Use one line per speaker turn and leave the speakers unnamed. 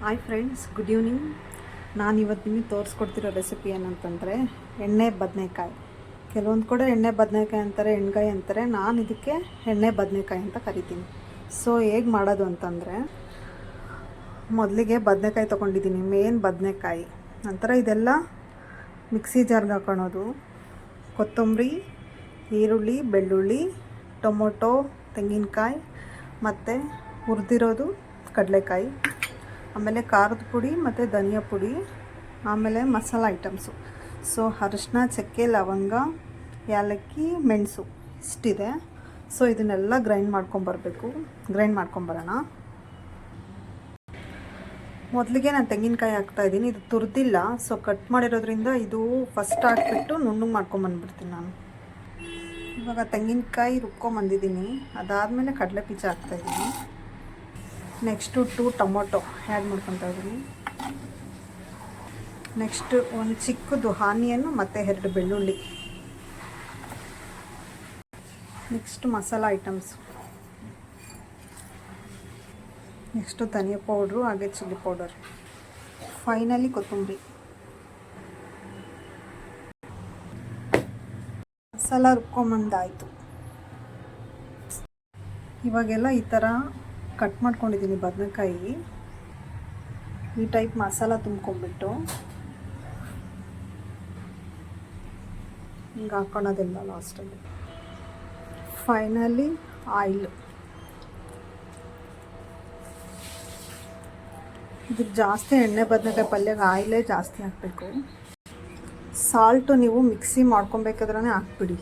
Hi friends, good evening. ನಾನು ಇವತ್ತು ನಿಮಗೆ ತೋರಿಸ್ಕೊಡ್ತಿರೋ ರೆಸಿಪಿ ಏನಂತಂದರೆ ಎಣ್ಣೆ ಬದನೆಕಾಯಿ. ಕೆಲವೊಂದು ಕಡೆ ಎಣ್ಣೆ ಬದನೆಕಾಯಿ ಅಂತಾರೆ, ಎಣ್ಗಾಯಿ ಅಂತಾರೆ. ನಾನು ಇದಕ್ಕೆ ಎಣ್ಣೆ ಬದನೆಕಾಯಿ ಅಂತ ಕರಿತೀನಿ. ಸೊ ಹೇಗೆ ಮಾಡೋದು ಅಂತಂದರೆ, ಮೊದಲಿಗೆ ಬದನೆಕಾಯಿ ತೊಗೊಂಡಿದ್ದೀನಿ, ಮೇನ್ ಬದನೆಕಾಯಿ. ನಂತರ ಇದೆಲ್ಲ ಮಿಕ್ಸಿ ಜಾರ್ಗೆ ಹಾಕೊಳ್ಳೋದು. ಕೊತ್ತಂಬರಿ, ಈರುಳ್ಳಿ, ಬೆಳ್ಳುಳ್ಳಿ, ಟೊಮೊಟೊ, ತೆಂಗಿನಕಾಯಿ ಮತ್ತು ಹುರಿದಿರೋದು ಕಡಲೆಕಾಯಿ, ಆಮೇಲೆ ಖಾರದ ಪುಡಿ ಮತ್ತು ಧನಿಯಾ ಪುಡಿ, ಆಮೇಲೆ ಮಸಾಲ ಐಟಮ್ಸು. ಸೊ ಅರಿಶಿನ, ಚಕ್ಕೆ, ಲವಂಗ, ಏಲಕ್ಕಿ, ಮೆಣಸು ಇಷ್ಟಿದೆ. ಸೊ ಇದನ್ನೆಲ್ಲ ಗ್ರೈಂಡ್ ಮಾಡ್ಕೊಂಬರೋಣ. ಮೊದಲಿಗೆ ನಾನು ತೆಂಗಿನಕಾಯಿ ಹಾಕ್ತಾಯಿದ್ದೀನಿ. ಇದು ತುರಿದಿಲ್ಲ, ಸೊ ಕಟ್ ಮಾಡಿರೋದ್ರಿಂದ ಇದು ಫಸ್ಟ್ ಹಾಕ್ಬಿಟ್ಟು ನುಣ್ಣಗೆ ಮಾಡ್ಕೊಂಬಂದ್ಬಿಡ್ತೀನಿ ನಾನು. ಇವಾಗ ತೆಂಗಿನಕಾಯಿ ರುಬ್ಕೊಂಬಂದಿದ್ದೀನಿ. ಅದಾದಮೇಲೆ ಕಡಲೆ ಬೀಜ ಹಾಕ್ತಾಯಿದ್ದೀನಿ. ನೆಕ್ಸ್ಟು 2 ಟೊಮೊಟೊ ಆ್ಯಡ್ ಮಾಡ್ಕೊತಾ ಇದ್ದೀನಿ. ನೆಕ್ಸ್ಟು ಒಂದು ಚಿಕ್ಕದು ಆನಿಯನ್ನು ಮತ್ತು 2 ಬೆಳ್ಳುಳ್ಳಿ. Next masala items. ನೆಕ್ಸ್ಟು ಧನಿಯಾ ಪೌಡ್ರು ಹಾಗೆ ಚಿಲ್ಲಿ ಪೌಡರ್. ಫೈನಲಿ ಕೊತ್ತಂಬರಿ. ಮಸಾಲ ರುಬ್ಕೊಂಬಂದಾಯಿತು. ಇವಾಗೆಲ್ಲ ಈ ಥರ ಕಟ್ ಮಾಡ್ಕೊಂಡಿದ್ದೀನಿ ಬದನೆಕಾಯಿ. ಈ ಟೈಪ್ ಮಸಾಲ ತುಂಬ್ಕೊಂಡ್ಬಿಟ್ಟು ಹಿಂಗೆ ಹಾಕ್ಕೊಳೋದಿಲ್ಲ ಲಾಸ್ಟಲ್ಲಿ. Finally oil. ಇದಕ್ಕೆ ಜಾಸ್ತಿ ಎಣ್ಣೆ ಬದನೆಕಾಯಿ ಪಲ್ಯಗೆ ಆಯಿಲೇ ಜಾಸ್ತಿ ಹಾಕಬೇಕು. ಸಾಲ್ಟು ನೀವು ಮಿಕ್ಸಿ ಮಾಡ್ಕೊಬೇಕಾದ್ರೆ ಹಾಕ್ಬಿಡಿ.